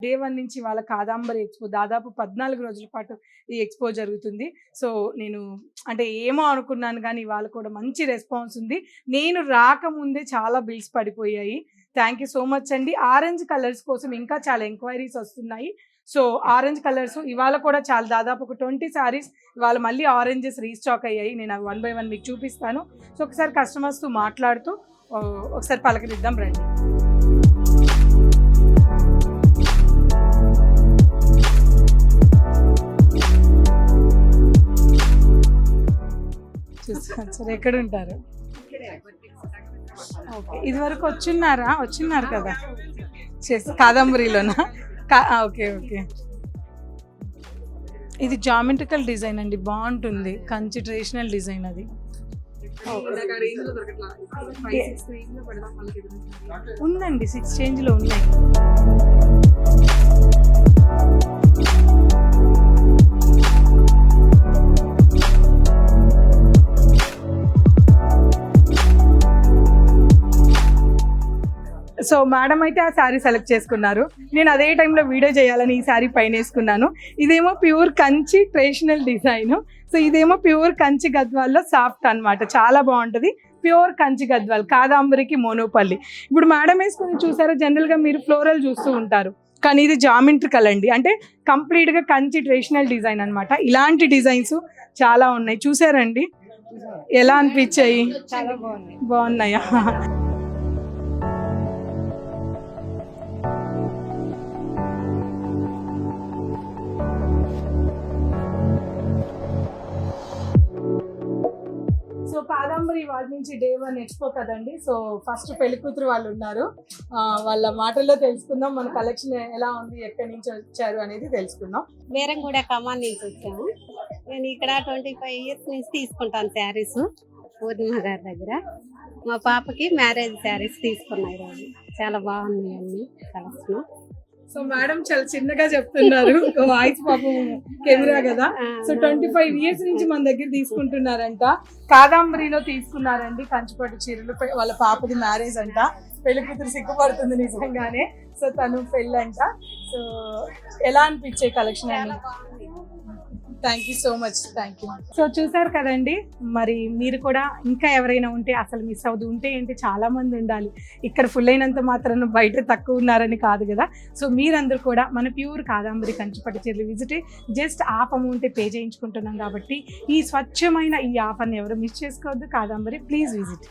Day 1 నుంచి వాళ్ళ Kadambari expo దాదాపు 14 రోజుల పాటు ఈ ఎక్స్‌పో జరుగుతుంది. సో, నేను అంటే ఏమో అనుకున్నాను గానీ, ఇవాళ కూడా మంచి రెస్పాన్స్ ఉంది. నేను రాకముందే చాలా బిల్స్ పడిపోయాయి. థ్యాంక్ యూ సో మచ్ అండి. ఆరెంజ్ కలర్స్ కోసం ఇంకా చాలా ఎంక్వైరీస్ వస్తున్నాయి. సో, ఆరెంజ్ కలర్స్ ఇవాళ కూడా చాలా దాదాపు ఒక 20 సారీస్ ఇవాళ మళ్ళీ ఆరెంజెస్ రీస్టాక్ అయ్యాయి. నేను అవి 1 బై 1 మీకు చూపిస్తాను. సో, ఒకసారి కస్టమర్స్‌తో మాట్లాడుతూ ఒకసారి పలకరిద్దాం రండి. చూస్తాను సార్, ఎక్కడ ఉంటారు? ఓకే, ఇదివరకు వచ్చిన్నారు కదా కాదంబరిలోనా? Okay okay. ఇది జామెట్రికల్ డిజైన్ అండి, బాగుంటుంది. కంచి ట్రెడిషనల్ డిజైన్ అది. ఉందండి, 6 రేంజ్లో ఉన్నాయి. సో మేడం అయితే ఆ శారీ సెలెక్ట్ చేసుకున్నారు. నేను అదే టైంలో వీడియో చేయాలని ఈ శారీ పైన వేసుకున్నాను. ఇదేమో pure Kanchi traditional design. So ఇదేమో ప్యూర్ కంచి గద్వాల్లో సాఫ్ట్ అన్నమాట, చాలా బాగుంటుంది. ప్యూర్ కంచి గద్వాల్ కాదంబరికి మోనోపల్లి. ఇప్పుడు మేడం వేసుకుని చూసారా, జనరల్గా మీరు ఫ్లోరల్ చూస్తూ ఉంటారు, కానీ ఇది జామెట్రికల్ అండి, అంటే కంప్లీట్గా కంచి ట్రెడిషనల్ డిజైన్ అనమాట. ఇలాంటి డిజైన్స్ చాలా ఉన్నాయి, చూసారండి? ఎలా అనిపించాయి? బాగున్నాయా? సో కాదంబరి వాళ్ళ నుంచి డే 1 ఎక్స్‌పో కదండి. సో ఫస్ట్ పెళ్లి కూతురు వాళ్ళు ఉన్నారు, వాళ్ళ మాటల్లో తెలుసుకుందాం మన కలెక్షన్ ఎలా ఉంది, ఎక్కడి నుంచి వచ్చారు అనేది తెలుసుకుందాం. వేరంగూడ ఖమ్మం నుంచి వచ్చాము. నేను ఇక్కడ 25 ఇయర్స్ నుంచి తీసుకుంటాను శారీస్ పూర్ణిమ గారి దగ్గర. మా పాపకి మ్యారేజ్ శారీస్ తీసుకున్నాయి రోజు, చాలా బాగున్నాయి అన్ని కలెక్షన్. సో మేడం చాలా చిన్నగా చెప్తున్నారు, వాయిస్ పాపం కెమెరా కదా. సో 25 ఇయర్స్ నుంచి మన దగ్గర తీసుకుంటున్నారంట. కాదంబరిలో తీసుకున్నారండి కంచిపట్టు చీరలు. వాళ్ళ పాపది మ్యారేజ్ అంట, పెళ్లి కూతురు సిగ్గుపడుతుంది నిజంగానే. సో తను పెళ్ళంట. సో ఎలా అనిపించే కలెక్షన్ అండి? Thank you so much, thank you. So చూసారు కదండి, మరి మీరు కూడా ఇంకా ఎవరైనా ఉంటే అసలు మిస్ అవుతూ ఉంటే ఏంటి, చాలా మంది ఉండాలి ఇక్కడ. ఫుల్ అయినంత మాత్రం బయట తక్కువ ఉన్నారని కాదు కదా. సో మీరందరూ కూడా మన ప్యూర్ కాదంబరి కంచిపట్టు చీరలు visit just half amount pay చేయించుకుంటున్నాం కాబట్టి ఈ స్వచ్ఛమైన ఈ ఆఫర్ని ఎవరు మిస్ చేసుకోవద్దు. Kadambari please visit.